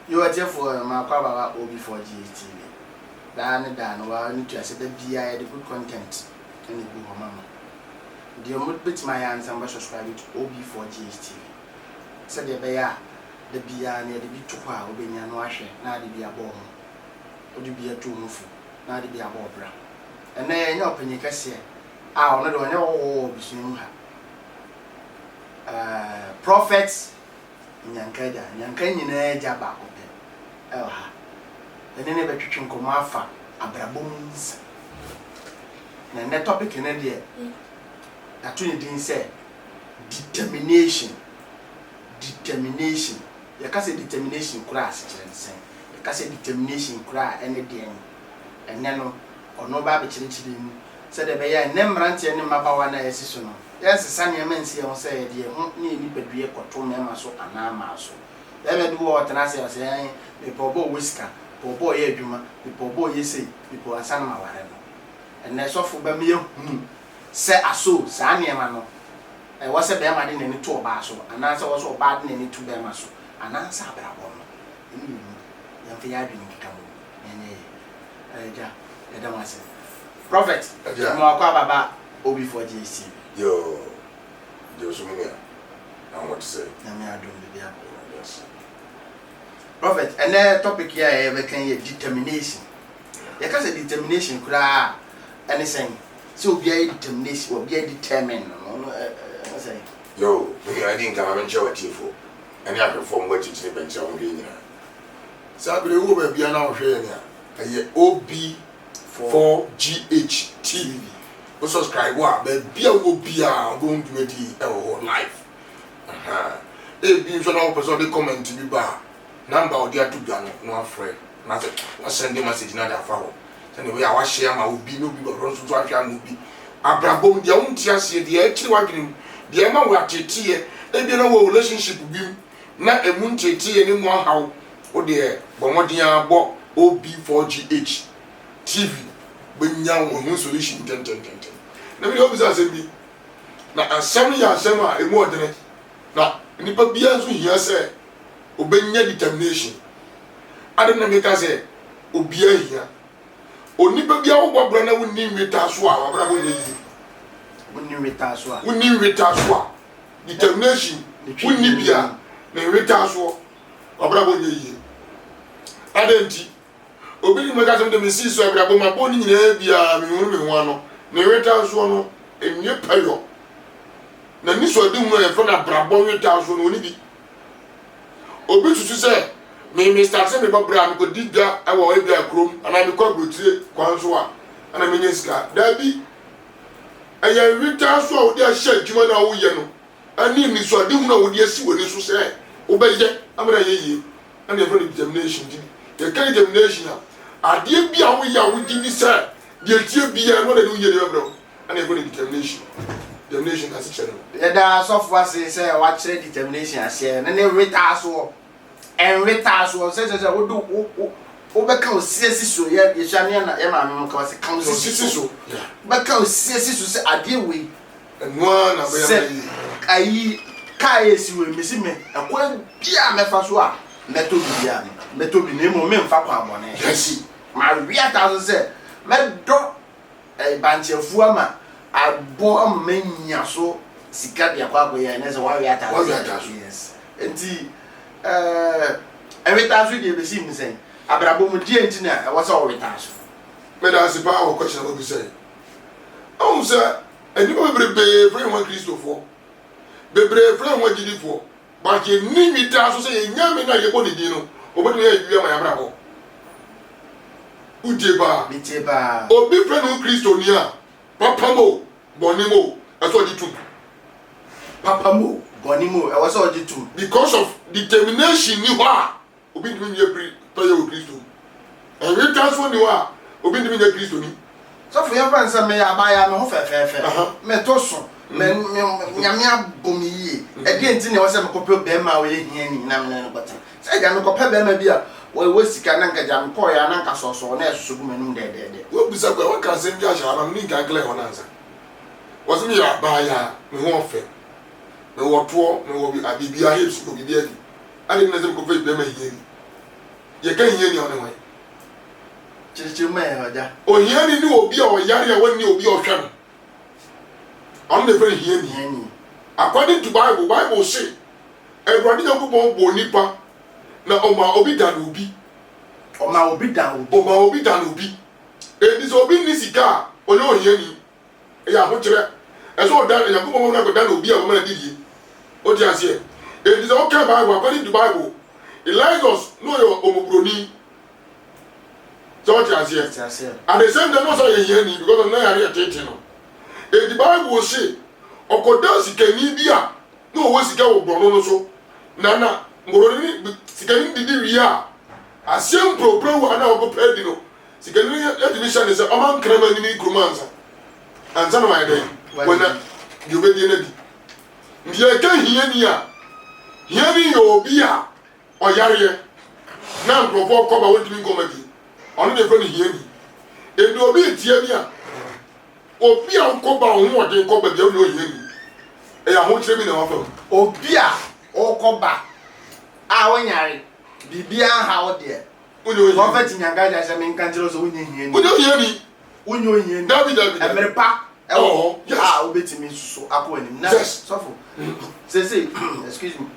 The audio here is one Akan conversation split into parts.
You are for my power before GTV. Dan wa need to accept the BI the good content and the good mama. The mood bit my answer and subscribe to OB4GTV. Said the bear the BI near the bit to power obeying and washing, now the be a bomb. Would you be a 2 move? Now the be a bobra. And then your opinion can say, I don't know between her. Prophets Nyankada, Nyankanya Jaba. And then never twitching Komafa, Abrabons. And that topic in India, that you didn't say determination. Determination. You can say determination, class, you can say determination, cry, any day. And then, or no baby children said the bear, Nemrant and Mabawana season. Yes, the sunny men see on say, dear, need to be a cotton memaso and amaso. Never do what I say, the poor whisker. Popo Yeduma, the Popo Yesi, people are San Mawareno. And that's all for Bamio, say a so, Sanya Mano. I was a bear in any two basso, and answer was so bad in any two bemasso, and answer Brabon. Young Fiabin come. And I don't want to say. Prophet, Mwakaba, OB4GC. Yo, Josumia, I want to say, Namia don't be there. Yes. Prophet, and that topic here, ever can you determination? You can say determination, cry anything. So be a determination, or be a determined. Yo, I didn't come and show it for. And I perform what you say, and show me. Sabri will be an Australia. OB4GH TV. Who subscribe what? But be a will be going to it our whole life. If you don't person they comment to be bar. Number or dear to Ghana, no afraid. Nothing. I send a message not that far. Anyway, I was share my will be no be runs to Africa movie. Abrabom, the own tears here, the actually working. The Emma will tea, they be no relationship with you. Not a moon tea anymore. How? Oh dear, but what dear bought OB4GH TV. When young one solution 10. Let me hope it's as me. Now, as 7 years, a more than it. Now, Nipa Bianzu here say. Obenya determination. I don't know make us say obia here. Onipa bia wo gbobra na woni nweta so a wabra wo yi. Woni nweta so a. Woni nweta so a. Determination. Woni bia na nweta so wabra wo yi. Adenti. Obi ni make us dem see so abra bo ma bo ni nyina bia me hu me ho ano. Na nweta so no enye payo. Na ni so de hu e fo na bra bo nweta so no oni bi. Obi tutu say me start say me babra me go diga awo e bia krom ana me ko grotire kwanso a ana me nyeska dabi aya wita so a wo dia sha djuma na wo ye no ani ni so ade hu na wo dia si woni so say wo be ye amara ye ana for determination di ye kan determination a ade bia wo ya wo di ni say de tie bia no na wo ye de babra ana for determination as a channel da software say wa chere determination ase na wita so and retard so say we do o be ka o siesi so ye hwane na ye ma me ka o se ka o siesi so be ka o siesi so say ade we enwa na be ayi ka esi we mesi me akwa bia me fa so a meto bia meto bi na mo me mfa kwa abone yes ma ria ta so say me do banchefu ama abo amanya so sika bia kwa ye na say wa ria ta so yes enti every time we be see me say abrabo mu die ntina e wasa o retaso me da se pa o question go be say o say eni mo bebre friend one Christopher bebre friend one Jidifo ba ke ni mi ta so say nyame na ye bo ni di no o bo ni ye wi ma ya brabo ujeba biteba obi friend one Christonia papa mo bonimo eso di tu papa mo bonimo e wasa o di tu because of determination ni wa obi ndimi ye prayer o Christo and we transfer ni wa obi ndimi ye Christo ni so for your friends me ya ba ya me ho fefefe me to so me nyame abom yi e de enti na wasa me kopɛ be ma we hia ni na me no bata say ja me kopɛ be ma bia we sika na nka ja me ko ya na nka so na esusu gu menum de wo bisa kwa wa kan sem bia sha na ni nka kle ho na nsa was me ya ba ya me ho fe me wo to me wo bi abibia hips ko bibia di ali na sem ko fe be ma hia ni ye kan hia ni one wan Chichima ya. o hia ni obi o yare woni obi o hwe no on the very hia ni according to Bible say Ewurade Nyankopɔn bo nipa na oma obi dan obi edi so obi ni sika onye ohia ni ya ho kire eso dan Nyankopɔn na ko dan obi a wo na didie o ti ase edi so okay Bible according to Bible Elijah no yo omobroni so ti ase and the same time no say hia ni because na yare tete no edi Bible say okoda sika ni bia no wo sika wo brono no so nana ngoroni sika ni didi wi a asem propro wa na wo pedi no sika ni admission is a man krama ni krumanza anza no my day when you be di na di ndiye ka hia ni yo bi a oyare na nkrofo ko ba wotimi komadi onu de fani hia ni e do obi tie bi a obi a ko ba ho ode ko ba bi o no hia ni e ya ho kire mi na wa fa obi a okoba a wonyare bibia ha wo de prophet Nyangaja se men kan tiro so wonye hia ni wonye hia ni David emerepa ewo a obetimi so akwanim na sofo say excuse me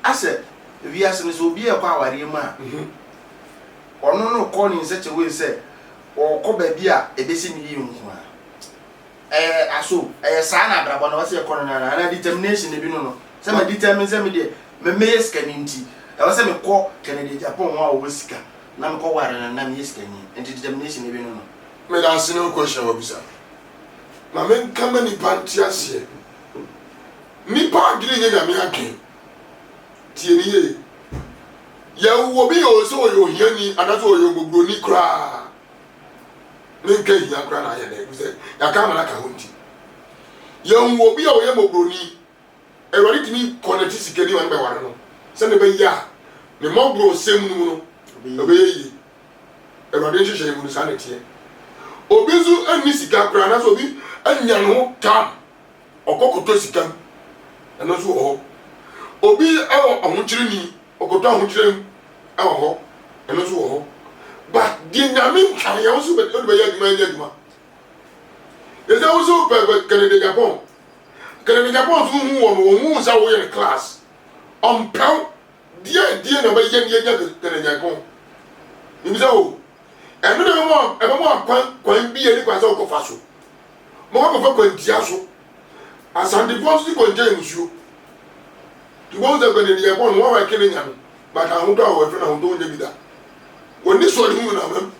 ase we ase so obi e kwa aware mu a ono no call in such a way say okoba bi a ebesi ni yi nko a aso sa na brabo na wase kono na determination ne bi no se ma determine se me de me meyes kaninti e wase me ko Kennedy Japan wa wo sika na me ko ware na me yes kani and determination ne bi no me da sino question obisa na men kama ni pantiase ni pa gire nya me akin tie ni ye ya wo bi o so yo hia ni adaso yo gbogbo ni kra men ka hia kra na ya na se ya ka ma na ka honti ya wo bi o ye gbogbo ni Ewurade timi connect sikeni wan be ware no se ne be ya ne mogro sem nu no obe yi Ewurade hihye mu sa ne tie obizu ani sika kra na so obi anya no tam okokoto sika eno so ho obi ewo ahunchiri ni okoto ahunchiri ewo ho eno so ho but di nyame kan ya so be ya duma eza wo so pe Kennedy Japan so hu sa wo ye class on pound die na be ye Kennedy Japan ni so o eno de mo kwan bi ye ni kwa so ko fa so mo ko fa kwan dia so asande boss di kwan je nsuo di boss de Kennedy Japan wo wa kene nyame but ahun do wo fe na ahun do nya bi da oni so ni hu na mam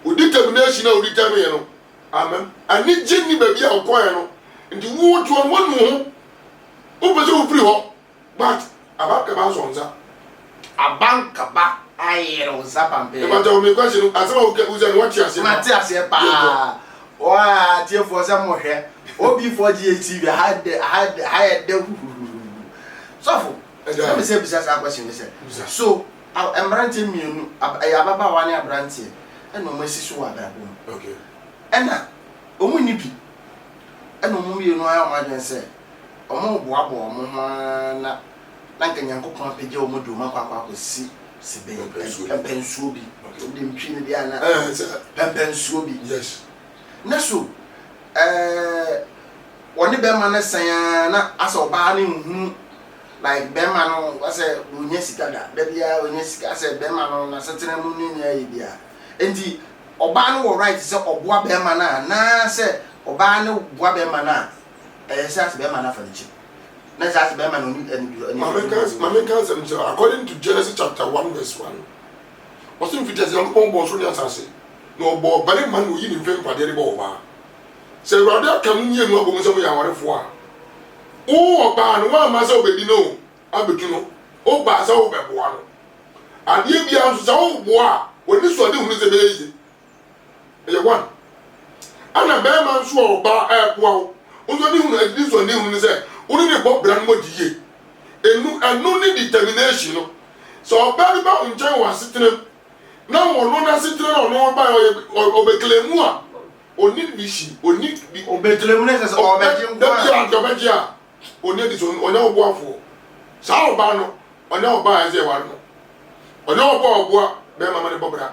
odi termination na odi time ye no amen ani jenni ba bia okoye no ndi wo to wonu ho o be so free ho but abaka ba so nza abanka ba ayero zapambe e ba ta o me question asema o ke uza no wati ase mati ase pa wa tie for se mo hwe obi for GTV had so let me say business question say so emrante mienu ababa wa ne abrante e no masi so wa brabo okay ena omu ni bi ena omu mienu ayo ma den say omu boabo omu na nka Nyankopɔn pege omu do makwa ko si be pensuo bi de mtwi ne dia na pensuo bi yes na so woni be ma na san na asa oba ne hu like be ma no asa onya sika da bia onya sika asa be ma no na setena mu ni ya bia enti oba no wo right say oboa be ma na say oba ne boa be ma na say asa be ma na fa ni chi na say asa be ma no ni Mamenkas according to Genesis chapter 1 verse 1 wasin fitasi Nyankopɔn bo so ni asase no bo bare man no yi ni mfem pade de bo ba se Ewurade akam nye nu abom se mo ya warefo a o oba no wa ma se obedi no abetu no o ba se o beboa no ade bia so se o boa woni so de hunu se be yi ye one ana be man so oba boa o so ni hunu adi so ni hunu se woni ne bo bran mo diye enu ni determination no so oba bi ba nchen wa sitrem na wono na sitrem na ono ba obeklemu a oni bishi oni bi obeklemu na se obeji ngwa oni di so oni oboafo sa oba no oni oba eze wa no no boy, be mama de bobra.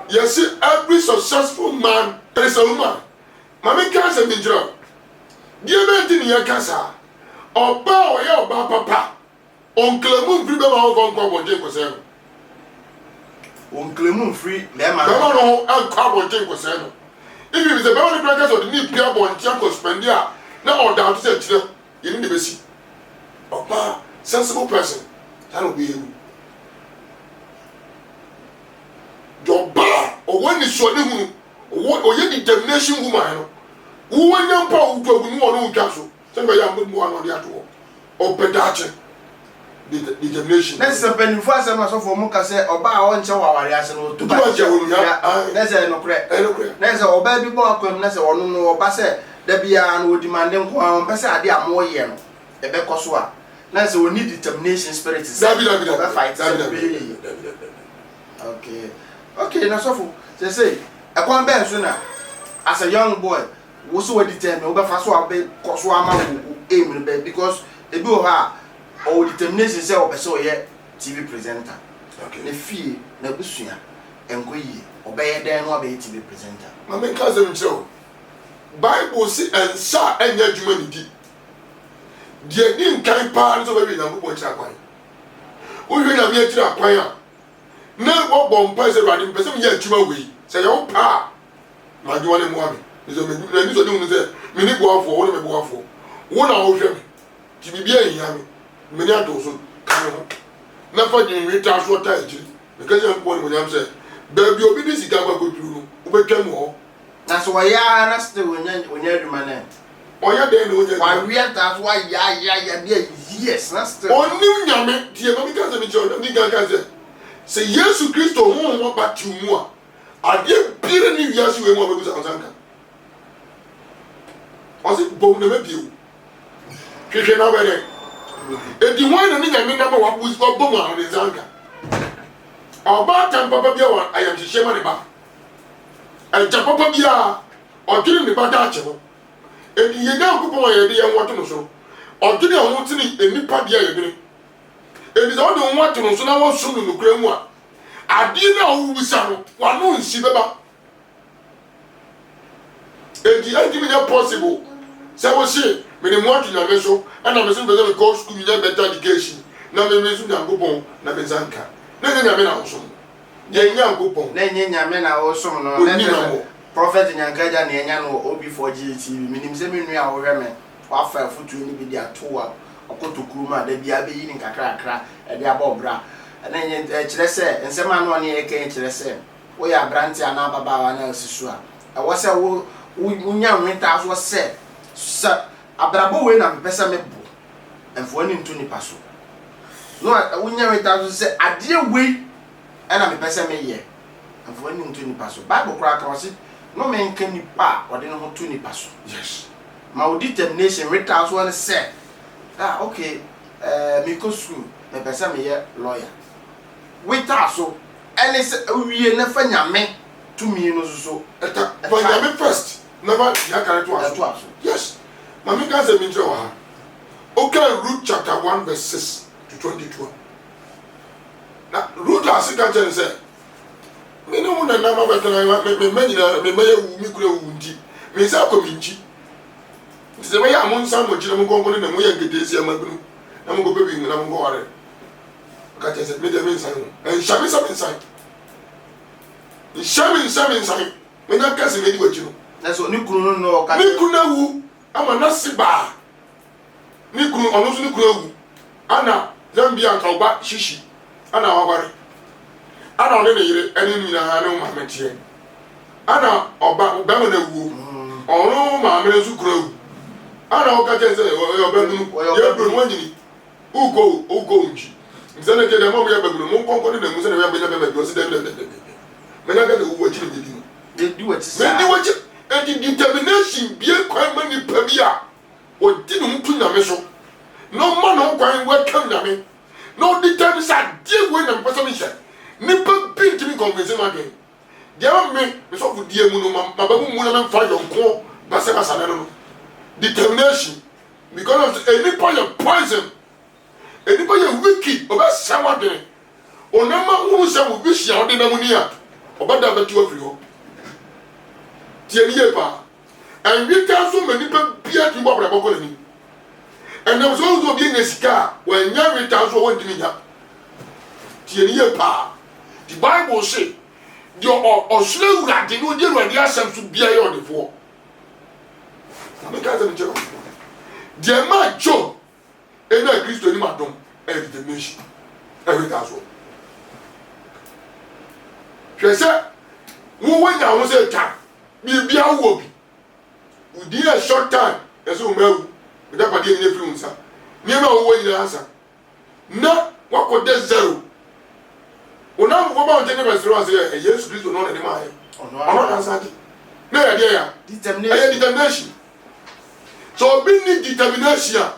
Yes, every successful man is a woman. Mama cancer be job. Dear Benton, your cancer. Or bow or papa. Uncle Moon free by our own Jake was saying. Uncle Moon free, Lemon, and carbon Jake was saying. If it is a very practice of the new Pierre Bon Tiaco Spendia, now or down to say, you need to see. Opa, sensible person. That will be you. Your bar, or when it's your name, or your determination woman, who when young Paul to a new castle, somebody I'm one on the other, or pedache. Determination. Let's say penny for some of Muka say, or buy one show our reaction to buy. Let's say no credit. Let's say, or baby boy, let's say, or no, or pass it. There be an would demanding one, pass a dear more yen. A becoswa. Let's say we need determination spirit. Fight. Okay, now so they say, a one bear sooner as a young boy was so determined over Faswa Bay, Coswama, aim because a do her. Or determination say so yet TV presenter. Okay. The fee na busua engoyi obey den no be TV presenter. My main cousin show. Bible say and sa enya djuma ni di. Die ni nkan pa so be na go chira kwan. O hwe na me chira kwan a. Na wo bom pa se rade mpese me ya djuma we. Say yo pa. Ma djuma ne mo ami. So me ni so ni say me ni go afo wo na me go afo. Wo na wo hwe me. Ti bibia ehia me. Many adults can never get transfer time because I'm going when I'm saying, baby, you'll be busy. Go through, become more. That's why, yeah, that's the when you're man. Or you're there, why we are that's why, yeah, yes, that's the only Yaman, dear Mamma, because say, yes, to Christo, won't back to more. I did beer and yes, you were with Anzanka. Was it bone of you? She can over if you want to mean number one was for Boma on his anchor. About time, Papa Bia, I am to share money back. And Papa Bia, or killing the Batacho. And you now go my idea and what to know. Or killing a mountain in the Padia. It is all the one to know, so now soon to claim one. I didn't know who we saw one moon see the and the idea possible. So I was saying, when I'm working on vessel, and I'm saying that go school, you have better education. Now, I'm going to go home, Nabezanka. Then I'm also. Then you go home. Then you also know. Prophet in Yankaja, Nanyano, OB4G, meaning seminary or women, or fair foot to be their tour, or go to Kuma, the Diaby in Kakra, and the Abobra. And then Chilese, and some man 1 year came to the same. We are Branty and Ababa and Elsisua. I was a young winter was said. Sir, Abrabo when I'm person me and for him to Nipaso. No, when you went say, I dear way, and I'm a person me here. And for him to Nipaso. Bible crack was it. No man can you pa or didn't want to Nipaso. Yes. My determination, retals one said. Ah, okay, Miko school, my person me here, lawyer. Wait, so, and it's we never yame to me, no so. But first. Never that yes. Mammy can say, Mintra. Okay, Ruth chapter 1, verse 6 to 22. Now, Ruth has a said, me no one number of me may me say community. It's the way I'm on some which I'm going to get this year. I'm going to be in I'm going to say, me the inside and shall be some inside. Shall be some inside. When I'm guessing anyway, you know. That's what Nikunu no can. Nikunu, I'm a Nasiba. Nikunu, I'm also Nikunu. Anna, Zambia, Tauba, Shishi. Anna, Wabari. Anna, any no mamma. Anna, or Bamana, or no mamma, Zukru. Anna, Okajan, or Bamunu, or your Ugo, Ugo. Then I get a moment, no component, and Musa, when I got the watching with you. They do it. And the determination be a quite many pabia or didn't put a measure. No man on going welcome me. No determination, dear when I'm person. Nipple pink to me convincing again. Dear me, Miss of dear Munum, Mabamu Munam fire on call, Basama. Determination because of any point of poison, anybody wicked about someone. onama hu se wo bi hia ode na mu ni a obada betu afiri ho tie ni ye pa and we can so many people bia ti bo bra boko ni and there was also being a scar when you return so won dimi ya tie ni ye pa the Bible say the osle urade no je urade asem so bia ye odefo na ka se nchero the man Job ena Kristo ni madom e determination every time so hwese wo wanya wo se ta bibia wo bi within a short time yeso mewu da pade ni free unsa niema wo nyina ansa na wakode zero ona mo ba onje ne besero ase Yesu Kristo no na de ma ono ansa ti na ya dia ya determination so be need determination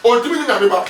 o timi ni na me ba